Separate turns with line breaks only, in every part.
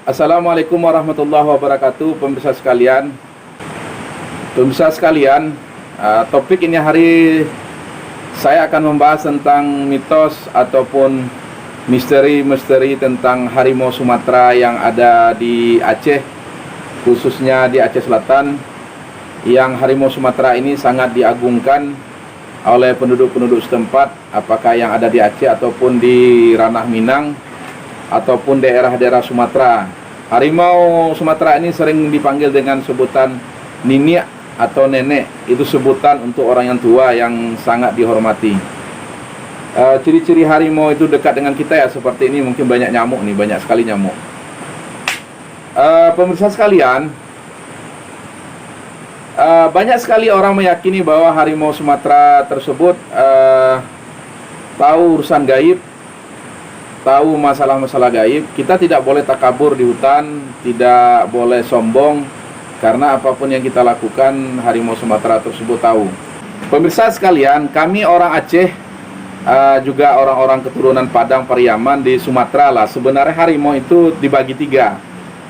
Assalamualaikum warahmatullahi wabarakatuh, pemirsa sekalian. Topik ini hari saya akan membahas tentang mitos ataupun misteri-misteri tentang harimau Sumatera yang ada di Aceh, khususnya di Aceh Selatan. Yang harimau Sumatera ini sangat diagungkan oleh penduduk-penduduk setempat, apakah yang ada di Aceh ataupun di ranah Minang ataupun daerah-daerah Sumatera. Harimau Sumatera ini sering dipanggil dengan sebutan niniak atau nenek. Itu sebutan untuk orang yang tua yang sangat dihormati. Ciri-ciri harimau itu dekat dengan kita ya, seperti ini. Mungkin banyak nyamuk nih, banyak sekali nyamuk. Pemirsa sekalian, banyak sekali orang meyakini bahwa harimau Sumatera tersebut tahu urusan gaib, tahu masalah-masalah gaib. Kita tidak boleh takabur di hutan, tidak boleh sombong, karena apapun yang kita lakukan, harimau Sumatera tersebut tahu. Pemirsa sekalian, kami orang Aceh, juga orang-orang keturunan Padang Pariaman di Sumatera lah. Sebenarnya harimau itu dibagi tiga.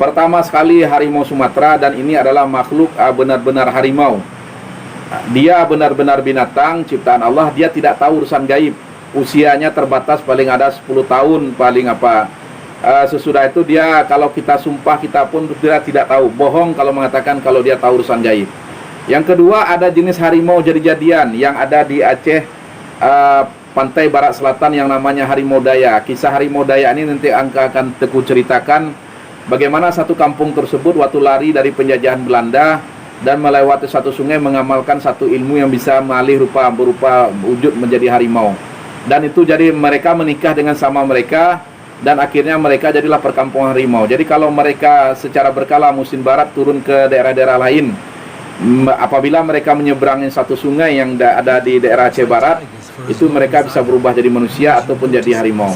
Pertama sekali harimau Sumatera, dan ini adalah makhluk benar-benar harimau. Dia benar-benar binatang ciptaan Allah, dia tidak tahu urusan gaib. Usianya terbatas paling ada 10 tahun paling sesudah itu dia, kalau kita sumpah, kita pun tidak tahu. Bohong kalau mengatakan kalau dia tahu urusan gaib. Yang kedua, ada jenis harimau jadi-jadian yang ada di Aceh, pantai barat selatan, yang namanya harimau daya. Kisah harimau daya ini nanti akan Teguh ceritakan bagaimana satu kampung tersebut waktu lari dari penjajahan Belanda dan melewati satu sungai, mengamalkan satu ilmu yang bisa mengalih berupa wujud menjadi harimau. Dan itu jadi mereka menikah dengan sama mereka, dan akhirnya mereka jadilah perkampungan harimau. Jadi kalau mereka secara berkala musim barat turun ke daerah-daerah lain, apabila mereka menyeberangi satu sungai yang ada di daerah Aceh Barat, itu mereka bisa berubah jadi manusia ataupun jadi harimau.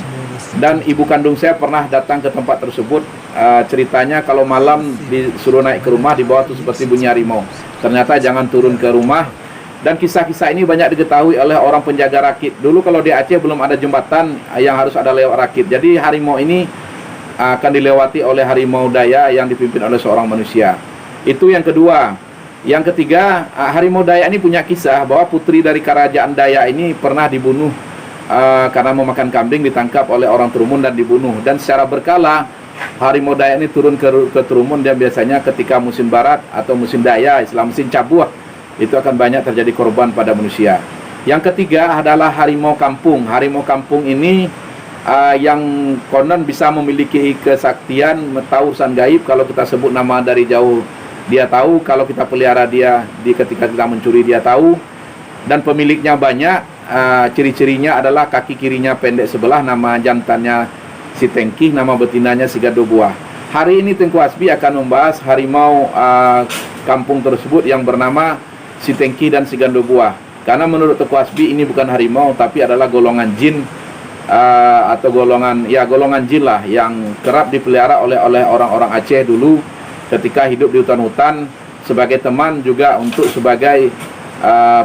Dan ibu kandung saya pernah datang ke tempat tersebut. Ceritanya kalau malam disuruh naik ke rumah, di bawah itu seperti bunyi harimau. Ternyata jangan turun ke rumah. Dan kisah-kisah ini banyak diketahui oleh orang penjaga rakit. Dulu kalau di Aceh belum ada jembatan yang harus ada lewat rakit. Jadi harimau ini akan dilewati oleh harimau daya yang dipimpin oleh seorang manusia. Itu yang kedua. Yang ketiga, harimau daya ini punya kisah bahwa putri dari kerajaan daya ini pernah dibunuh karena memakan kambing, ditangkap oleh orang Trumun dan dibunuh. Dan secara berkala harimau daya ini turun ke Trumun, dan biasanya ketika musim barat atau musim daya, istilah musim cabuh, itu akan banyak terjadi korban pada manusia. Yang ketiga adalah harimau kampung. Harimau kampung ini yang konon bisa memiliki kesaktian tahu urusan gaib. Kalau kita sebut nama dari jauh, dia tahu. Kalau kita pelihara dia, ketika kita mencuri, dia tahu. Dan pemiliknya banyak. Ciri-cirinya adalah kaki kirinya pendek sebelah, nama jantannya si Tengkih, nama betinanya si Gado Buah. Hari ini Tengku Hasbi akan membahas harimau kampung tersebut yang bernama si Tengkih dan si Gado Buah. Karena menurut Teguh Hasbi ini bukan harimau, tapi adalah golongan jin, atau golongan jin lah, yang kerap dipelihara oleh orang-orang Aceh dulu ketika hidup di hutan-hutan, sebagai teman juga untuk sebagai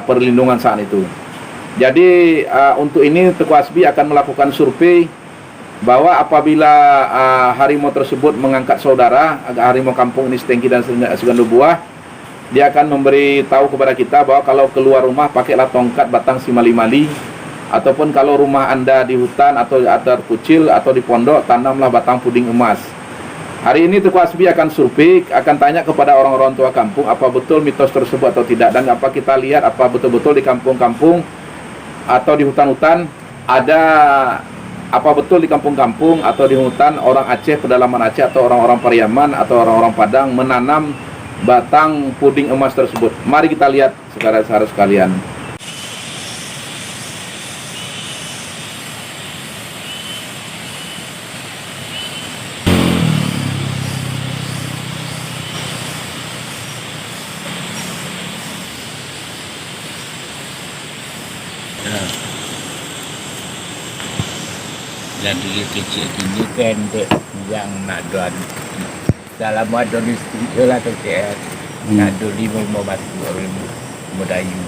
perlindungan saat itu. Jadi untuk ini Teguh Hasbi akan melakukan survei bahwa apabila harimau tersebut mengangkat saudara, harimau kampung ini si Tengkih dan si Gado Buah, dia akan memberi tahu kepada kita bahwa kalau keluar rumah pakailah tongkat batang si mali-mali, ataupun kalau rumah Anda di hutan atau ada kucil atau di pondok, tanamlah batang puding emas. Hari ini Teguh Hasbi akan survei, akan tanya kepada orang-orang tua kampung apa betul mitos tersebut atau tidak, dan apa kita lihat apa betul-betul di kampung-kampung atau di hutan-hutan ada, apa betul di kampung-kampung atau di hutan orang Aceh, pedalaman Aceh atau orang-orang Pariaman atau orang-orang Padang menanam batang puding emas tersebut. Mari kita lihat saudara-saudara sekalian.
Lagi kecil ini kan yang nak doan dalam ada istri lah tu kan nak do 5 batu Melayu.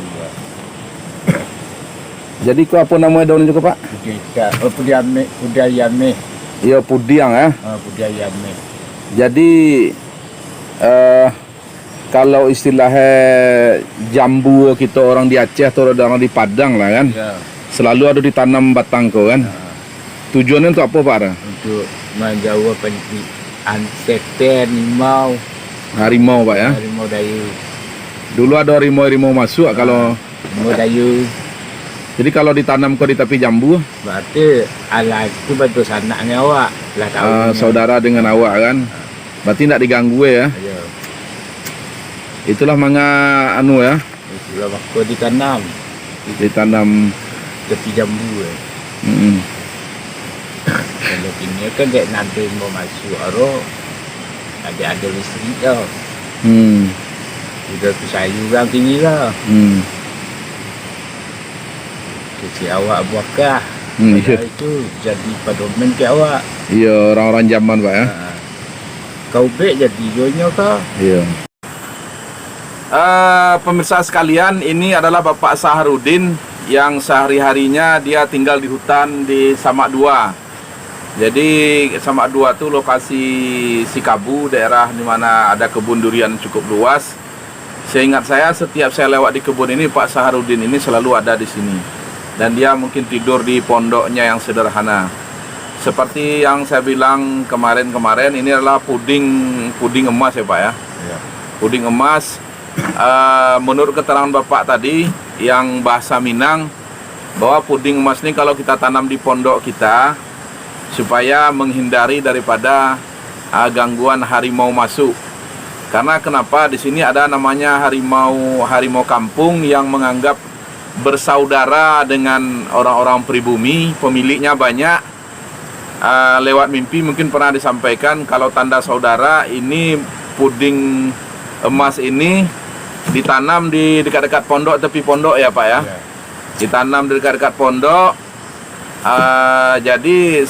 Jadi kau apa nama daun juga Pak?
Kita Pudiame.
Ya Pudiang ya.
Pudiame.
Jadi kalau istilahnya jambu kita orang di Aceh atau orang di Padang lah kan,
Ya.
selalu ada ditanam batang kau kan. Tujuannya untuk apa Pak Ara?
Untuk menjauh seten, limau,
Harimau Pak ya.
harimau dayu.
Dulu ada harimau masuk kalau
Harimau dayu.
jadi kalau ditanam kau di tepi jambu,
Berarti ala itu bantu anaknya awak. Lah tahu.
saudara dengan awak kan, berarti tidak diganggu ya.
Ya.
Itulah manga anu ya,
Itulah waktu ditanam
ditanam.
tepi jambu.
Mm-mm.
Kalau ini kan dek nanti mau masuk aro ada listrik tau.
Hmm.
Udah tu sayuran tinggi lah. Kecil awak buahkah.
Iya.
Itu jadi pedoman ke awak.
Iya, orang-orang zaman Pak ya.
Kau bek jadi jonya kah?
Iya. Pemirsa sekalian, ini adalah Bapak Saharudin yang sehari-harinya dia tinggal di hutan di Samak 2. Jadi Samak 2 itu lokasi Sikabu, daerah di mana ada kebun durian cukup luas. Seingat saya setiap saya lewat di kebun ini Pak Saharudin ini selalu ada di sini. Dan dia mungkin tidur di pondoknya yang sederhana. Seperti yang saya bilang kemarin-kemarin, ini adalah puding emas ya Pak ya.
Ya.
Puding emas. Menurut keterangan Bapak tadi yang bahasa Minang, bahwa puding emas ini kalau kita tanam di pondok kita supaya menghindari daripada gangguan harimau masuk. Karena kenapa di sini ada namanya harimau kampung yang menganggap bersaudara dengan orang-orang pribumi, pemiliknya banyak. Lewat mimpi mungkin pernah disampaikan kalau tanda saudara ini puding emas ini ditanam di dekat-dekat pondok, tepi pondok ya Pak ya.
Ya.
Ditanam di dekat-dekat pondok. Jadi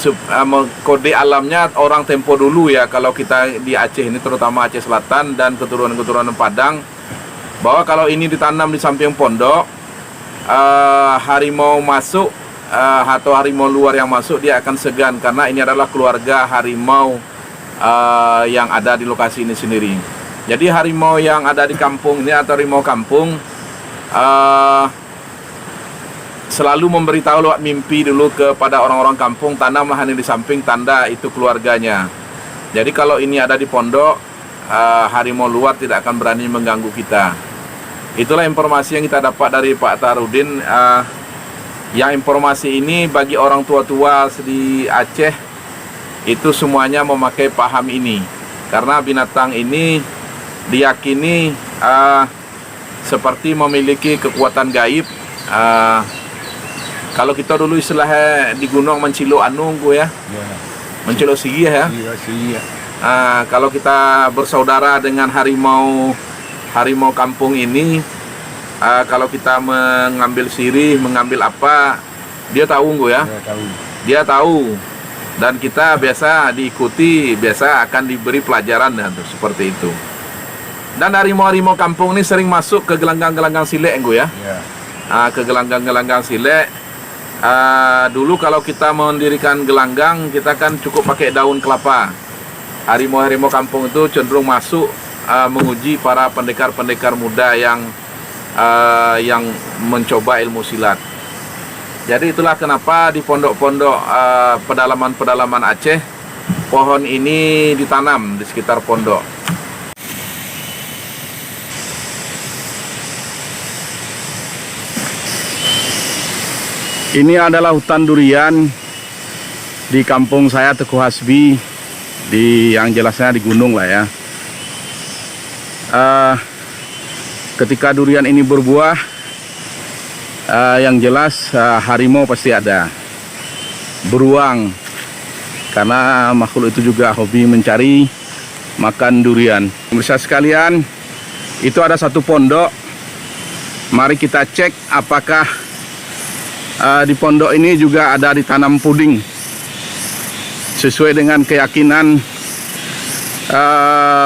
kode alamnya orang tempo dulu ya, kalau kita di Aceh ini terutama Aceh Selatan dan keturunan-keturunan Padang, bahwa kalau ini ditanam di samping pondok, harimau masuk atau harimau luar yang masuk dia akan segan, karena ini adalah keluarga harimau yang ada di lokasi ini sendiri. Jadi harimau yang ada di kampung ini atau harimau kampung selalu memberitahu lewat mimpi dulu kepada orang-orang kampung, tanamlah ini di samping, tanda itu keluarganya. Jadi kalau ini ada di pondok, harimau luar tidak akan berani mengganggu kita. Itulah informasi yang kita dapat dari Pak Saharudin. Yang informasi ini bagi orang tua-tua di Aceh itu semuanya memakai paham ini, karena binatang ini diyakini seperti memiliki kekuatan gaib. Kalau kita dulu istilahnya di gunung mencilok anungku ya,
Ya.
mencilok sigi ya.
Iya sih.
Kalau kita bersaudara dengan harimau kampung ini, kalau kita mengambil sirih, mengambil apa, dia tahu ya.
Ya tahu.
Dia tahu. Dan kita biasa diikuti, biasa akan diberi pelajaran ya, tuh, seperti itu. Dan harimau-harimau kampung ini sering masuk ke gelanggang-gelanggang silek ya.
Ya.
Ke gelanggang-gelanggang silek. Dulu kalau kita mendirikan gelanggang, kita kan cukup pakai daun kelapa. Harimau-harimau kampung itu cenderung masuk menguji para pendekar-pendekar muda yang mencoba ilmu silat. Jadi itulah kenapa di pondok-pondok pedalaman-pedalaman Aceh, pohon ini ditanam di sekitar pondok. Ini adalah hutan durian di kampung saya, Teguh Hasbi, yang jelasnya di gunung lah ya. Ketika durian ini berbuah, yang jelas harimau pasti ada, beruang, karena makhluk itu juga hobi mencari makan durian. Pemirsa sekalian, itu ada satu pondok. Mari kita cek apakah di pondok ini juga ada ditanam puding sesuai dengan keyakinan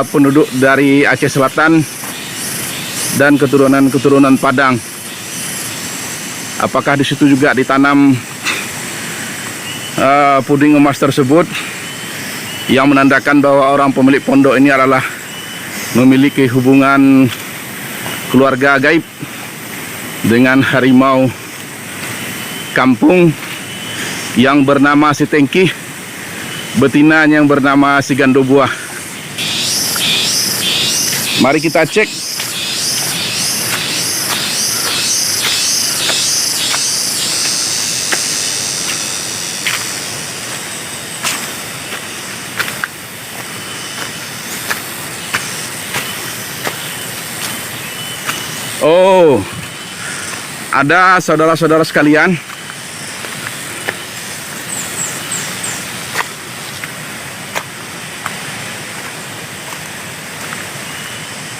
penduduk dari Aceh Selatan dan keturunan-keturunan Padang. Apakah di situ juga ditanam puding emas tersebut? yang menandakan bahwa orang pemilik pondok ini adalah memiliki hubungan keluarga gaib dengan harimau kampung yang bernama si Tengki, betina yang bernama si Gando Buah. Mari kita cek. Oh, ada saudara-saudara sekalian.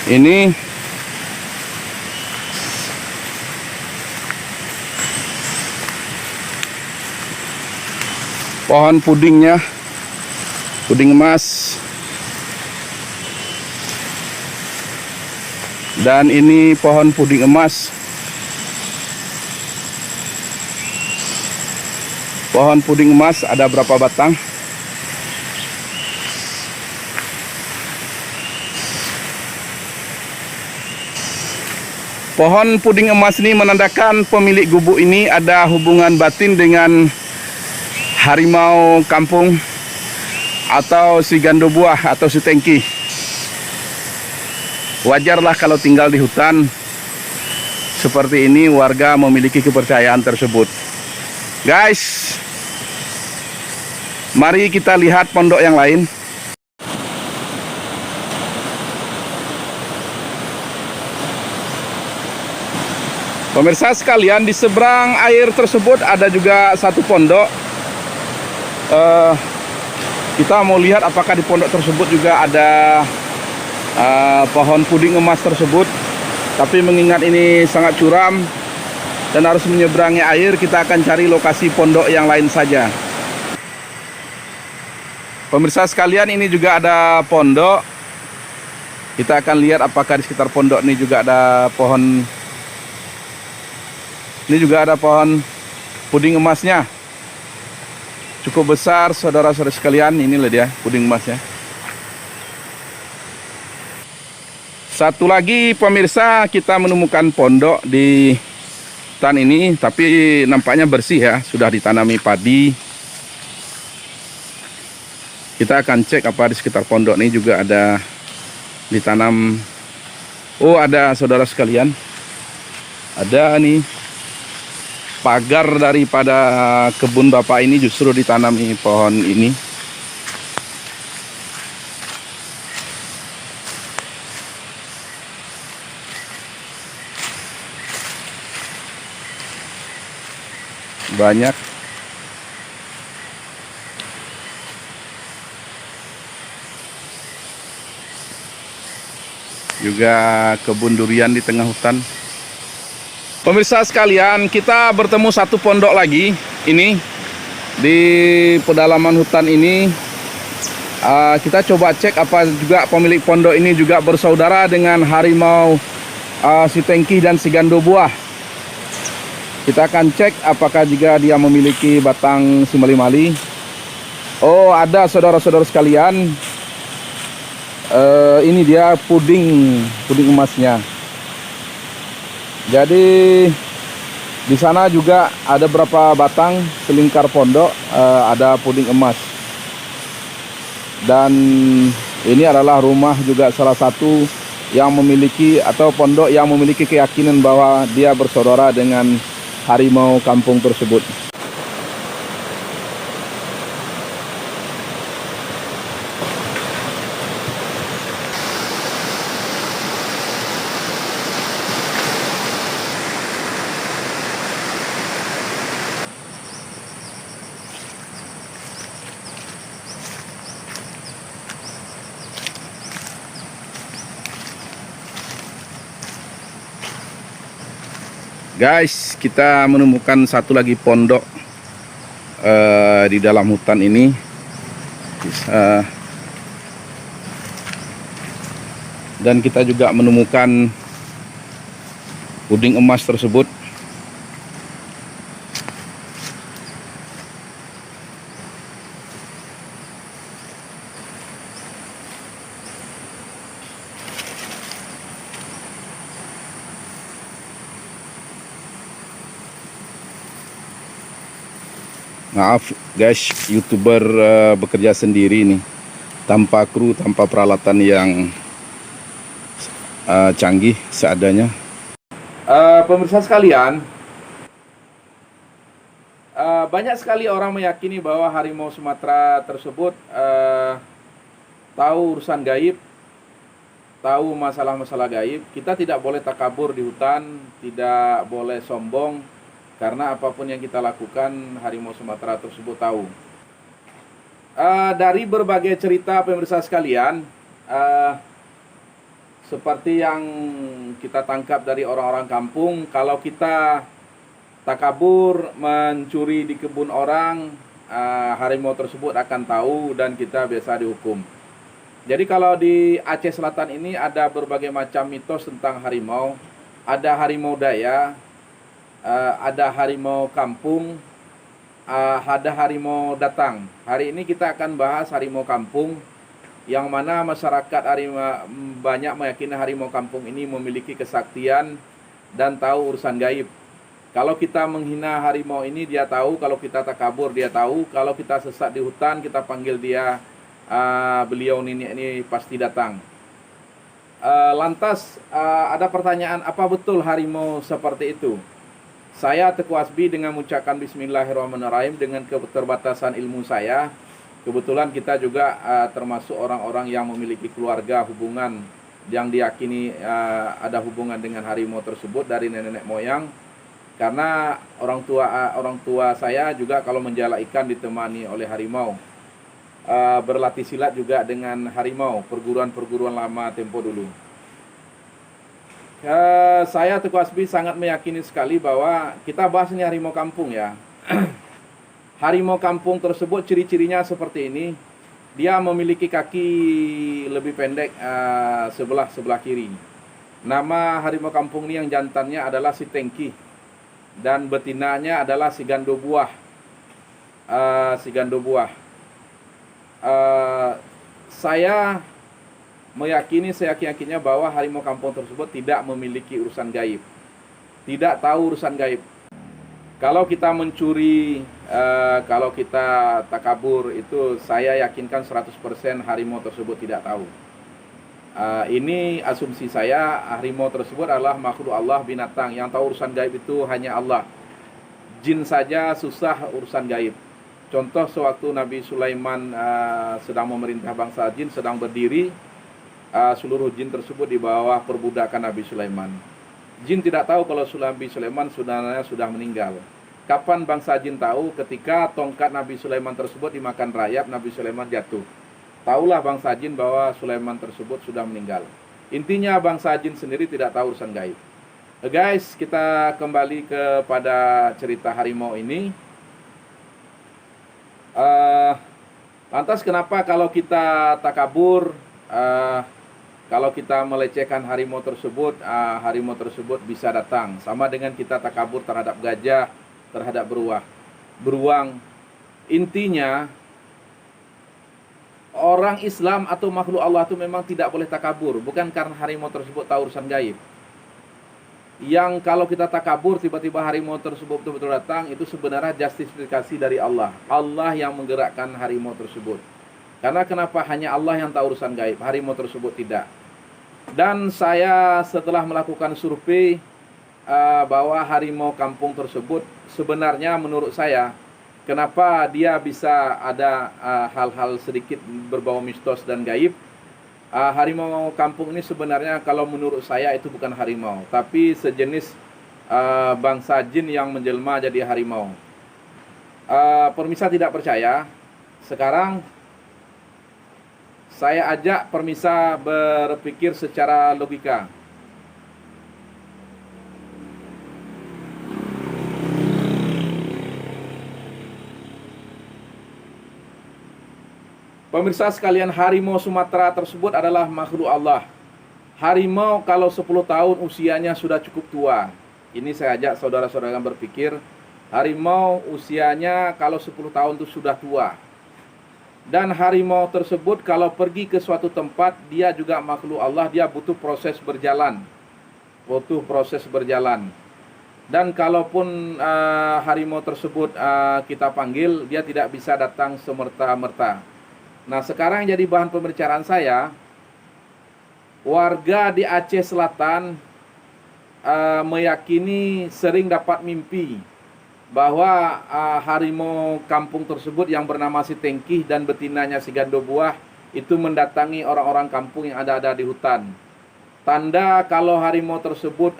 Ini pohon pudingnya, puding emas. Dan ini pohon puding emas. Pohon puding emas ada berapa batang? Pohon puding emas ini menandakan pemilik gubuk ini ada hubungan batin dengan harimau kampung atau si Gando Buah atau si Tengki. Wajarlah kalau tinggal di hutan seperti ini, warga memiliki kepercayaan tersebut. Guys, mari kita lihat pondok yang lain. Pemirsa sekalian, di seberang air tersebut ada juga satu pondok. Kita mau lihat apakah di pondok tersebut juga ada pohon puding emas tersebut. Tapi mengingat ini sangat curam dan harus menyeberangi air, kita akan cari lokasi pondok yang lain saja. Pemirsa sekalian, ini juga ada pondok. Kita akan lihat apakah di sekitar pondok ini juga ada pohon. Ini juga ada pohon puding emasnya. Cukup besar, saudara-saudara sekalian. Inilah dia puding emasnya. Satu lagi pemirsa, kita menemukan pondok di hutan ini, tapi nampaknya bersih ya, sudah ditanami padi. Kita akan cek apa di sekitar pondok ini juga ada ditanam. Oh, ada saudara sekalian. Ada nih pagar daripada kebun bapak ini justru ditanami pohon ini. Banyak. Juga kebun durian di tengah hutan. Pemirsa sekalian, kita bertemu satu pondok lagi. Ini di pedalaman hutan ini. Kita coba cek apa juga pemilik pondok ini juga bersaudara dengan harimau si Tengki dan si Gando Buah. Kita akan cek apakah juga dia memiliki batang simali-mali. Oh, ada saudara-saudara sekalian. Ini dia puding emasnya. Jadi di sana juga ada berapa batang selingkar pondok, ada puding emas. Dan ini adalah rumah juga salah satu yang memiliki atau pondok yang memiliki keyakinan bahwa dia bersaudara dengan harimau kampung tersebut. Guys, kita menemukan satu lagi pondok di dalam hutan ini. Dan kita juga menemukan puding emas tersebut.
Maaf guys, YouTuber bekerja sendiri nih, tanpa kru, tanpa peralatan yang canggih, seadanya.
Pemirsa sekalian, banyak sekali orang meyakini bahwa harimau Sumatera tersebut tahu urusan gaib, tahu masalah-masalah gaib. Kita tidak boleh takabur di hutan, tidak boleh sombong, karena apapun yang kita lakukan, harimau Sumatera tersebut tahu. Dari berbagai cerita pemirsa sekalian, seperti yang kita tangkap dari orang-orang kampung, kalau kita takabur mencuri di kebun orang, harimau tersebut akan tahu dan kita biasa dihukum. Jadi kalau di Aceh Selatan ini ada berbagai macam mitos tentang harimau. Ada harimau daya, ada harimau kampung, ada harimau datang. Hari ini kita akan bahas harimau kampung, yang mana masyarakat banyak meyakini harimau kampung ini memiliki kesaktian dan tahu urusan gaib. Kalau kita menghina harimau ini, dia tahu. Kalau kita takabur, dia tahu. Kalau kita sesat di hutan, kita panggil dia, beliau ini pasti datang. Lantas ada pertanyaan, apa betul harimau seperti itu? Saya Teguh Hasbi dengan mengucapkan Bismillahirrahmanirrahim, dengan keterbatasan ilmu saya. Kebetulan kita juga termasuk orang-orang yang memiliki keluarga, hubungan yang diyakini ada hubungan dengan harimau tersebut dari nenek moyang. Karena orang tua saya juga kalau menjala ikan ditemani oleh harimau. Berlatih silat juga dengan harimau, perguruan-perguruan lama tempo dulu. Saya Teguh Hasbi sangat meyakini sekali bahwa kita bahas ini harimau kampung ya. Harimau kampung tersebut ciri-cirinya seperti ini. Dia memiliki kaki lebih pendek sebelah kiri. Nama harimau kampung ini yang jantannya adalah si Tengki, dan betinanya adalah si Gando Buah. Saya meyakini seyakin-yakinnya bahwa harimau kampung tersebut tidak memiliki urusan gaib, tidak tahu urusan gaib. Kalau kita mencuri, kalau kita takabur, itu saya yakinkan 100% harimau tersebut tidak tahu. Ini asumsi saya, harimau tersebut adalah makhluk Allah, binatang. Yang tahu urusan gaib itu hanya Allah. Jin saja susah urusan gaib. Contoh sewaktu Nabi Sulaiman sedang memerintah bangsa jin, sedang berdiri, seluruh jin tersebut di bawah perbudakan Nabi Sulaiman. Jin tidak tahu kalau Nabi Sulaiman sebenarnya sudah meninggal. Kapan bangsa jin tahu? Ketika tongkat Nabi Sulaiman tersebut dimakan rayap, Nabi Sulaiman jatuh. Taulah bangsa jin bahwa Sulaiman tersebut sudah meninggal. Intinya bangsa jin sendiri tidak tahu urusan gaib. Guys, kita kembali kepada cerita harimau ini. Lantas kenapa kalau kita takabur, kalau kita melecehkan harimau tersebut bisa datang. Sama dengan kita takabur terhadap gajah, terhadap beruang. Intinya, orang Islam atau makhluk Allah itu memang tidak boleh takabur. Bukan karena harimau tersebut tahu urusan gaib. Yang kalau kita takabur, tiba-tiba harimau tersebut betul-betul datang, itu sebenarnya justifikasi dari Allah. Allah yang menggerakkan harimau tersebut. Karena kenapa hanya Allah yang tahu urusan gaib, harimau tersebut tidak. Dan saya setelah melakukan survei bahwa harimau kampung tersebut sebenarnya menurut saya, kenapa dia bisa ada hal-hal sedikit berbau mistos dan gaib. Harimau kampung ini sebenarnya kalau menurut saya itu bukan harimau, tapi sejenis bangsa jin yang menjelma jadi harimau. Permisa tidak percaya, sekarang saya ajak permisa berpikir secara logika. Pemirsa sekalian, harimau Sumatera tersebut adalah makhluk Allah. Harimau kalau 10 tahun usianya sudah cukup tua. Ini saya ajak saudara-saudara berpikir, harimau usianya kalau 10 tahun itu sudah tua. Dan harimau tersebut kalau pergi ke suatu tempat, dia juga makhluk Allah, dia butuh proses berjalan. Dan kalaupun harimau tersebut kita panggil, dia tidak bisa datang semerta-merta. Nah, sekarang jadi bahan pembicaraan saya, warga di Aceh Selatan meyakini sering dapat mimpi bahwa harimau kampung tersebut yang bernama si Tengkih dan betinanya si Gandobuah itu mendatangi orang-orang kampung yang ada di hutan. Tanda kalau harimau tersebut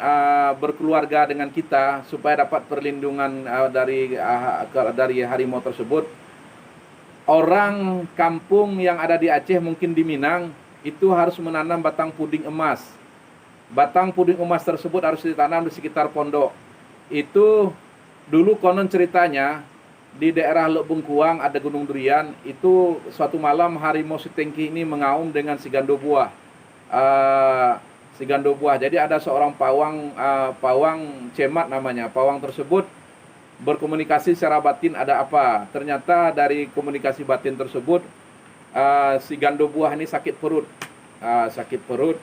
berkeluarga dengan kita supaya dapat perlindungan dari harimau tersebut. Orang kampung yang ada di Aceh, mungkin di Minang, itu harus menanam batang puding emas. Batang puding emas tersebut harus ditanam di sekitar pondok. Itu dulu konon ceritanya di daerah Lok Bengkuang ada Gunung Durian. Itu suatu malam harimau si Tengkih ini mengaum dengan si Gandobuah. Si Gandobuah. Jadi ada seorang pawang cemat namanya. Pawang tersebut berkomunikasi secara batin ada apa. Ternyata dari komunikasi batin tersebut si Gandobuah ini sakit perut.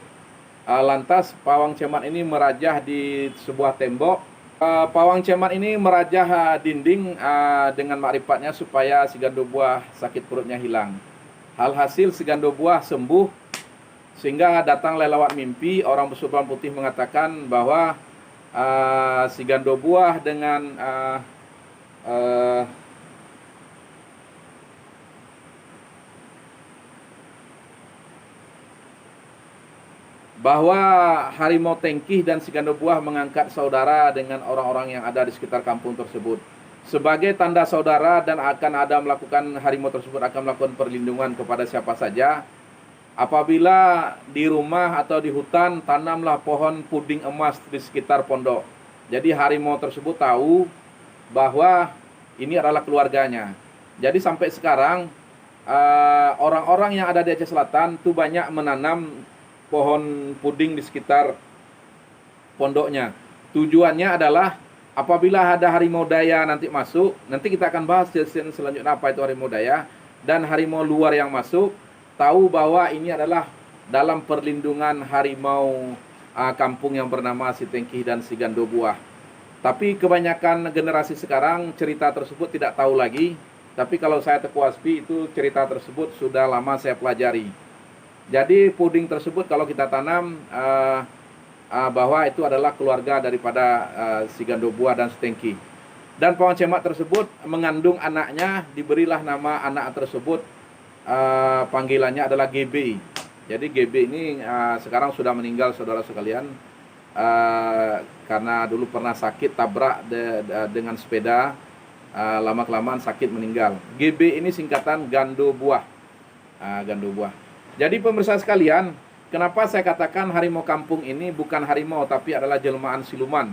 Lantas pawang cemat ini merajah di sebuah tembok. Pawang cemat ini merajah dinding dengan makrifatnya supaya si Gandobuah sakit perutnya hilang. Alhasil si Gandobuah sembuh, sehingga datang lewat mimpi orang bersumpah putih mengatakan bahwa si Gandobuah dengan bahwa harimau Tengkih dan si Gandobuah mengangkat saudara dengan orang-orang yang ada di sekitar kampung tersebut. Sebagai tanda saudara dan akan ada melakukan, harimau tersebut akan melakukan perlindungan kepada siapa saja. Apabila di rumah atau di hutan, tanamlah pohon puding emas di sekitar pondok. Jadi harimau tersebut tahu bahwa ini adalah keluarganya. Jadi sampai sekarang orang-orang yang ada di Aceh Selatan itu banyak menanam pohon puding di sekitar pondoknya. Tujuannya adalah apabila ada harimau daya nanti masuk, nanti kita akan bahas selanjutnya apa itu harimau daya, dan harimau luar yang masuk, tahu bahwa ini adalah dalam perlindungan harimau kampung yang bernama si Tengkih dan si Gandobuah. Tapi kebanyakan generasi sekarang cerita tersebut tidak tahu lagi. Tapi kalau saya Teku Aspi, itu cerita tersebut sudah lama saya pelajari. Jadi puding tersebut kalau kita tanam bahwa itu adalah keluarga daripada si Gandobuah dan si Tengkih. Dan pohon cemat tersebut mengandung anaknya, diberilah nama anak tersebut panggilannya adalah GB. Jadi GB ini sekarang sudah meninggal saudara sekalian, karena dulu pernah sakit tabrak dengan sepeda, lama-kelamaan sakit meninggal. GB ini singkatan Gandobuah. Gandobuah. Jadi pemirsa sekalian, kenapa saya katakan harimau kampung ini bukan harimau tapi adalah jelmaan siluman?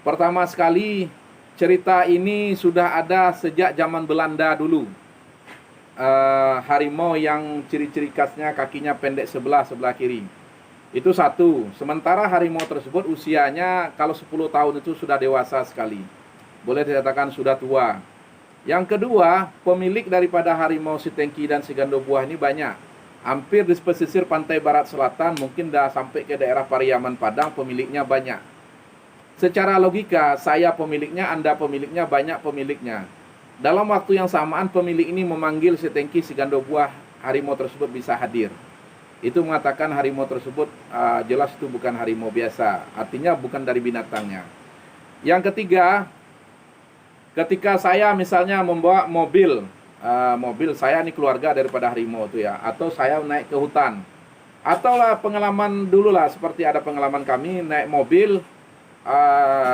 Pertama sekali, cerita ini sudah ada sejak zaman Belanda dulu. Harimau yang ciri-ciri khasnya kakinya pendek sebelah kiri. Itu satu. Sementara harimau tersebut usianya kalau 10 tahun itu sudah dewasa sekali. Boleh dikatakan sudah tua. Yang kedua, pemilik daripada harimau si Tengkih dan si Gandobuah ini banyak. Hampir di pesisir pantai barat selatan, mungkin dah sampai ke daerah Pariaman Padang, pemiliknya banyak. Secara logika, saya pemiliknya, Anda pemiliknya, banyak pemiliknya. Dalam waktu yang samaan, pemilik ini memanggil si Tengkih, si Gandobuah, harimau tersebut bisa hadir. Itu mengatakan harimau tersebut jelas itu bukan harimau biasa. Artinya bukan dari binatangnya. Yang ketiga, ketika saya misalnya membawa mobil saya ini keluarga daripada harimau itu ya, atau saya naik ke hutan, atau lah pengalaman dulu lah, seperti ada pengalaman kami naik mobil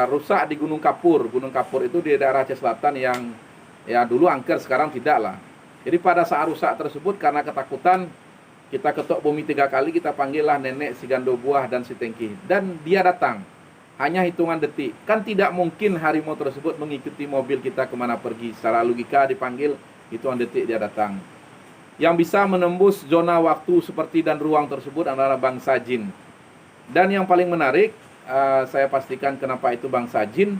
rusak di Gunung Kapur. Gunung Kapur itu di daerah Aceh Selatan yang ya dulu angker, sekarang tidak lah. Jadi pada saat rusak tersebut, karena ketakutan, kita ketok bumi 3 kali, kita panggillah nenek si Gandobuah dan si Tengkih, dan dia datang. Hanya hitungan detik. Kan tidak mungkin harimau tersebut mengikuti mobil kita kemana pergi. Secara logika dipanggil, hitungan detik dia datang. Yang bisa menembus zona waktu seperti dan ruang tersebut adalah bangsa jin. Dan yang paling menarik, saya pastikan kenapa itu bangsa jin.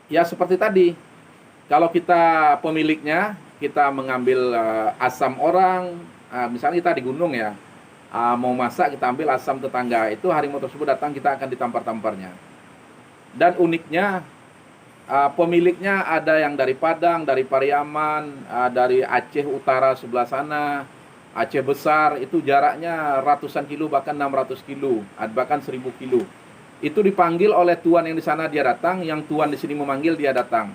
Ya seperti tadi, kalau kita pemiliknya, kita mengambil asam orang, misalnya kita di gunung ya, mau masak kita ambil asam tetangga, itu harimau tersebut datang kita akan ditampar-tamparnya. Dan uniknya pemiliknya ada yang dari Padang, dari Pariaman, dari Aceh Utara sebelah sana, Aceh Besar, itu jaraknya ratusan kilo bahkan 600 kilo, bahkan 1000 kilo. Itu dipanggil oleh tuan yang di sana dia datang, yang tuan di sini memanggil dia datang.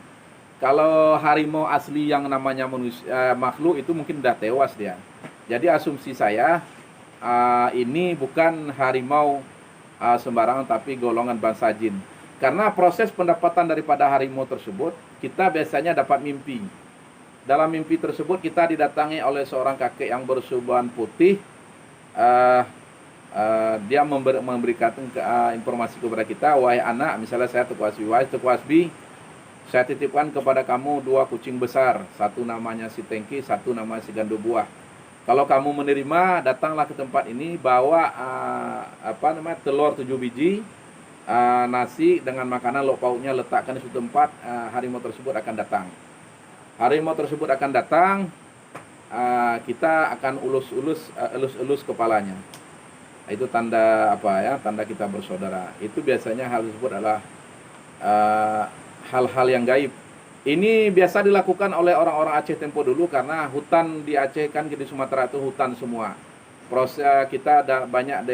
Kalau harimau asli yang namanya manusia, makhluk itu mungkin udah tewas dia. Jadi asumsi saya ini bukan harimau sembarangan tapi golongan bangsa jin. Karena proses pendapatan daripada harimau tersebut, kita biasanya dapat mimpi. Dalam mimpi tersebut kita didatangi oleh seorang kakek yang bersuban putih. Dia memberikan informasi kepada kita, wahai anak, misalnya saya Teku Hasbi, wahai Teku Hasbi, saya titipkan kepada kamu 2 kucing besar, satu namanya si Tengki, satu namanya si Gandu Buah. Kalau kamu menerima, datanglah ke tempat ini, bawa telur 7 biji, nasi dengan makanan lauk pauknya, letakkan di suatu tempat, harimau tersebut akan datang. Harimau tersebut akan datang, kita akan elus kepalanya. Itu tanda tanda kita bersaudara. Itu biasanya hal tersebut adalah hal-hal yang gaib. Ini biasa dilakukan oleh orang-orang Aceh tempo dulu, karena hutan di Aceh kan di Sumatera itu hutan semua. Proses kita banyak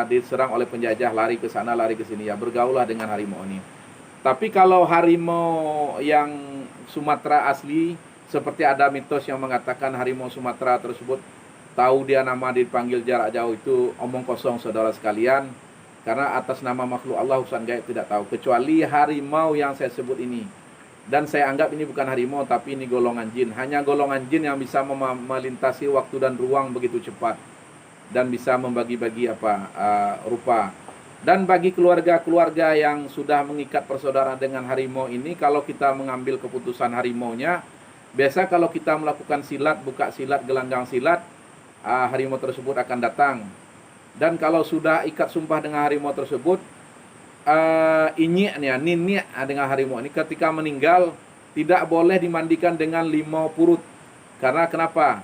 diserang oleh penjajah, lari ke sana, lari ke sini, ya bergaullah dengan harimau ini. Tapi kalau harimau yang Sumatera asli, seperti ada mitos yang mengatakan harimau Sumatera tersebut tahu dia nama dipanggil jarak jauh, itu omong kosong saudara sekalian. Karena atas nama makhluk Allah urusan gaib tidak tahu, kecuali harimau yang saya sebut ini. Dan saya anggap ini bukan harimau, tapi ini golongan jin. Hanya golongan jin yang bisa melintasi waktu dan ruang begitu cepat, dan bisa membagi-bagi rupa. Dan bagi keluarga-keluarga yang sudah mengikat persaudaraan dengan harimau ini, kalau kita mengambil keputusan harimaunya, biasa kalau kita melakukan silat, buka silat, gelanggang silat, harimau tersebut akan datang. Dan kalau sudah ikat sumpah dengan harimau tersebut, niniak dengan harimau ini ketika meninggal tidak boleh dimandikan dengan limau purut. Karena kenapa?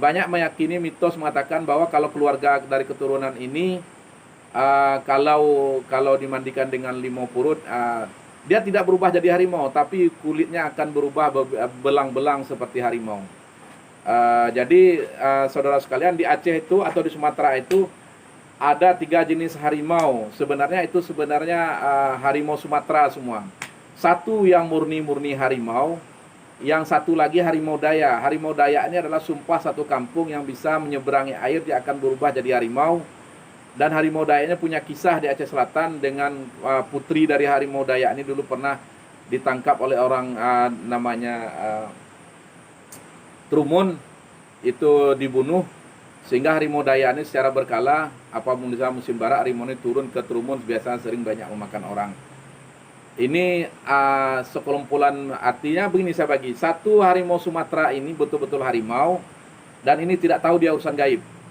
Banyak meyakini, mitos mengatakan bahwa kalau keluarga dari keturunan ini kalau dimandikan dengan limau purut, dia tidak berubah jadi harimau, tapi kulitnya akan berubah belang-belang seperti harimau. Jadi saudara sekalian, di Aceh itu atau di Sumatera itu ada 3 jenis harimau. Sebenarnya harimau Sumatera semua. Satu yang murni harimau, yang satu lagi harimau daya. Harimau daya ini adalah sumpah satu kampung yang bisa menyeberangi air, dia akan berubah jadi harimau. Dan harimau daya ini punya kisah di Aceh Selatan dengan putri dari harimau daya ini dulu pernah ditangkap oleh orang namanya Trumun, itu dibunuh. Sehingga harimau daya ini secara berkala, apabila musim barak, harimau ini turun ke Trumun, biasa sering banyak memakan orang. Ini sekelumpulan, artinya begini saya bagi. Satu, harimau Sumatera ini betul-betul harimau, dan ini tidak tahu dia urusan gaib.